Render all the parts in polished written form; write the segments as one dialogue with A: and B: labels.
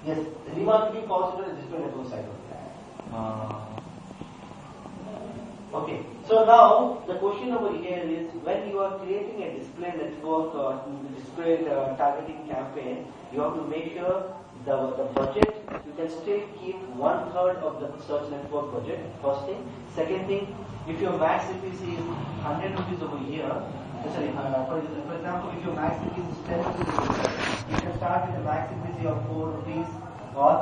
A: Yes, remarketing falls into the display network side of it. Okay, so now the question over here is, when you are creating a display network or display targeting campaign, you have to make sure the budget, you can still keep 1/3 of the search network budget, first thing. Second thing, if your max CPC is 100 rupees over here, for example, if your max CPC is 10 rupees over here, you can start with a max CPC of 4 rupees or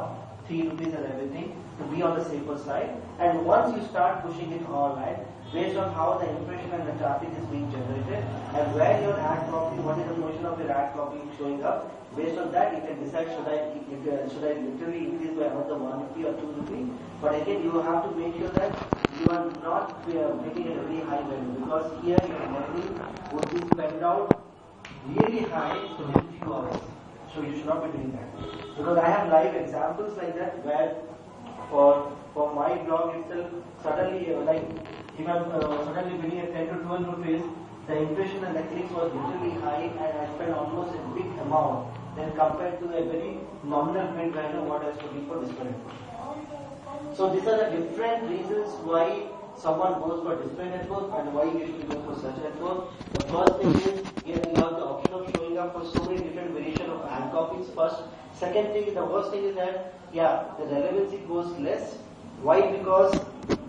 A: 3 rupees and everything to be on the safer side. And once you start pushing it online, based on how the impression and the traffic is being generated and where your ad copy, what is the position of your ad copy showing up, based on that you can decide should I literally increase by another 1 rupee or 2 rupee. But again, you have to make sure that you are not making it a very high value, because here your money would be spent out really high within few hours. So you should not be doing that. Because I have live examples like that where for my blog itself, suddenly if I'm suddenly bidding at 10 to 12 rupees, the impression and the clicks was literally high, and I spent almost a big amount then compared to a very nominal bid value what I was putting for display network. So these are the different reasons why someone goes for display network and why you should go for search network. The first thing is you have the option of showing up for so many different variations of ad copies first. Second thing, the worst thing is that the relevancy goes less. Why? Because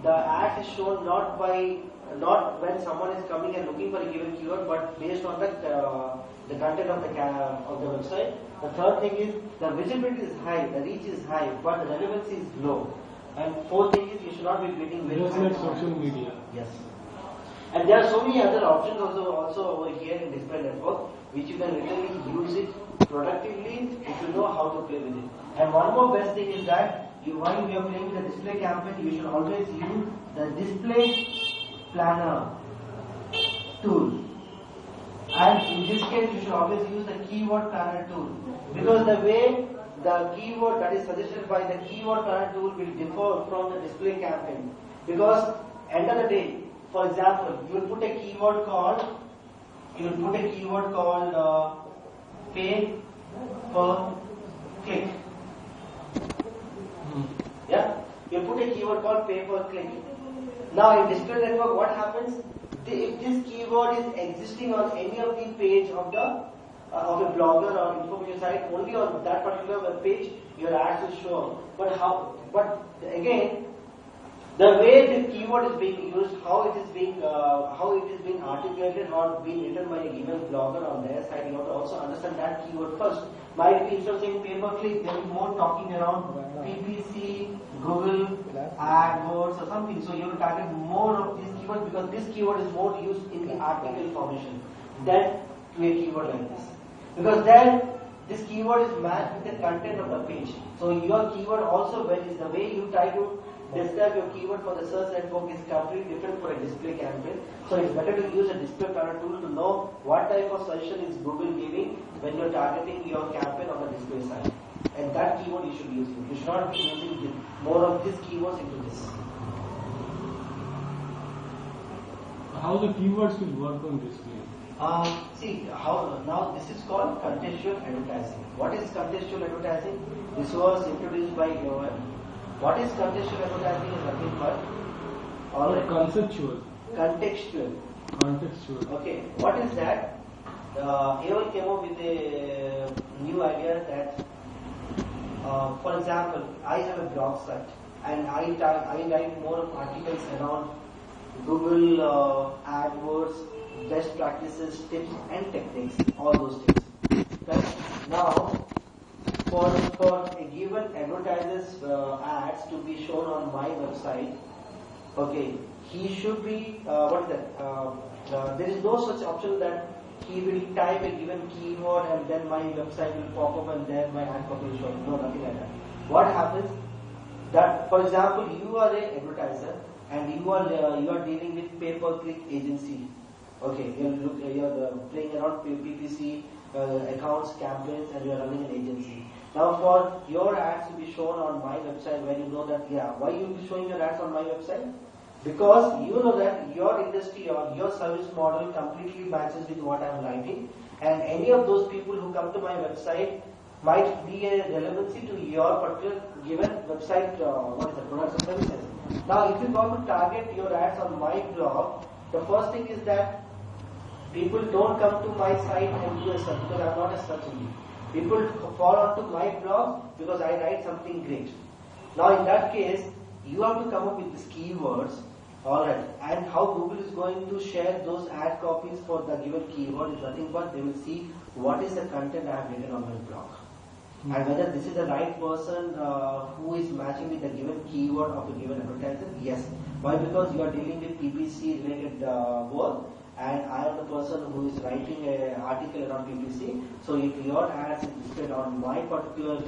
A: the ad is shown not when someone is coming and looking for a given keyword, but based on the content of the website. The third thing is the visibility is high, the reach is high, but the relevancy is low. And fourth thing is you should not be bidding very high.
B: Just like social media.
A: Yes. And there are so many other options also over here in display network, which you can really use it productively if you know how to play with it. And one more best thing is that while you are playing with the display campaign, you should always use the display planner tool. And in this case, you should always use the keyword planner tool, because the way the keyword that is suggested by the keyword planner tool will differ from the display campaign. Because end of the day, for example, you will put a keyword called pay per click. Yeah, you put a keyword called pay per click. Now in display network, what happens? If this keyword is existing on any of the page of a blogger or information site, only on that particular web page your ads will show. But again, the way the keyword is being used, how it is being articulated or being written by a given blogger on their side, you have to also understand that keyword first. Might be instead of saying pay per click, there will be more talking around PPC, Google AdWords or something. So you will target more of this keyword, because this keyword is more used in the article formation than to a keyword like this. Because then this keyword is matched with the content of the page. So your keyword also is the way you try to describe your keyword for the search network is completely different for a display campaign. So it's better to use a display planner tool to know what type of suggestion is Google giving when you're targeting your campaign on the display side. And that keyword you should use. You should not be using more of these keywords into this.
B: How the keywords will work on display?
A: Now this is called contextual advertising. What is contextual advertising? This was introduced by Joel. What is contextual advertising is nothing but
B: conceptual.
A: Contextual. Okay. What is that? Joel came up with a new idea that, for example, I have a blog site and I write more articles around Google AdWords, best practices, tips and techniques, all those things. Okay? Now, for a given advertiser's ads to be shown on my website, okay, he should be, there is no such option that he will type a given keyword and then my website will pop up and then my ad copy will show up. No, nothing like that. What happens? That, for example, you are an advertiser and you are dealing with pay-per-click agency. Okay, you're playing around PPC accounts, campaigns, and you are running an agency. Now, for your ads to be shown on my website, when you know that, why you will be showing your ads on my website? Because you know that your industry or your service model completely matches with what I am writing, and any of those people who come to my website might be a relevancy to your particular given website, products or services. Now, if you go to target your ads on my blog, the first thing is that people don't come to my site and do a search because I'm not a search engine. People fall onto my blog because I write something great. Now, in that case, you have to come up with these keywords, alright, and how Google is going to share those ad copies for the given keyword is nothing but they will see what is the content I have written on my blog. And whether this is the right person who is matching with the given keyword of a given advertiser, yes. Why? Because you are dealing with PPC related work, and I am the person who is writing an article around PPC. So if your ads is displayed on my particular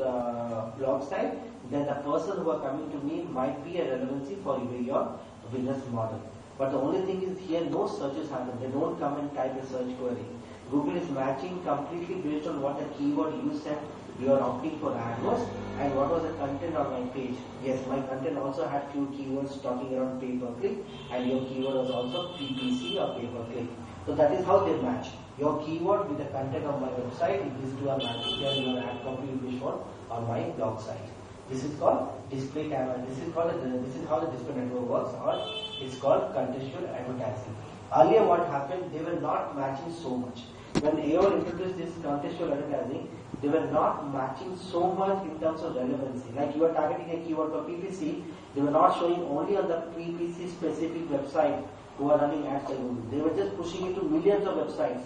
A: blog site, then the person who are coming to me might be a relevancy for your business model. But the only thing is here no searches happen. They don't come and type a search query. Google is matching completely based on what the keyword you said. You are opting for AdWords and what was the content on my page. Yes, my content also had few keywords talking around pay-per-click and your keyword was also PPC or pay-per-click. So that is how they match. Your keyword with the content of my website, if these two are matching, then your ad copy will be shown on my blog site. This is called display camera. This is how the display network works, or it's called contextual advertising. Earlier what happened, they were not matching so much. When AOL introduced this contextual advertising, they were not matching so much in terms of relevancy. Like you are targeting a keyword for PPC, they were not showing only on the PPC specific website who are running ads for Google. They were just pushing it to millions of websites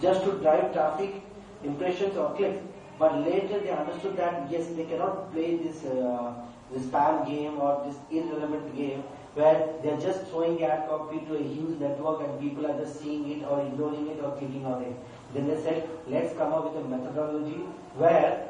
A: just to drive traffic, impressions or clicks. But later they understood that yes, they cannot play this spam game or this irrelevant game where they are just throwing ad copy to a huge network and people are just seeing it or ignoring it or clicking on it. Then they said, let's come up with a methodology where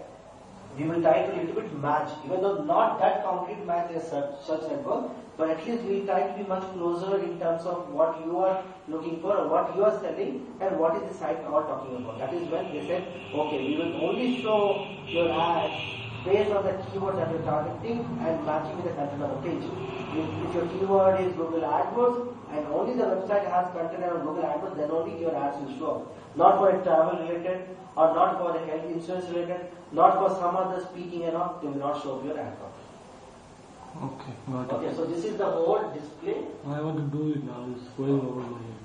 A: we will try to a little bit match, even though not that concrete match as such network, but at least we try to be much closer in terms of what you are looking for or what you are selling and what is the site all talking about. That is when they said, okay, we will only show your ad based on the keyword that you're targeting and matching with the content of the page. If your keyword is Google AdWords and only the website has content on Google AdWords, then only your ads will show up. Not for a travel related or not for the health insurance related, not for some other speaking and all, they will not show up your ad copy.
B: Okay, got it.
A: Okay, so this is the whole display.
B: I want to do it now. It's going over my head.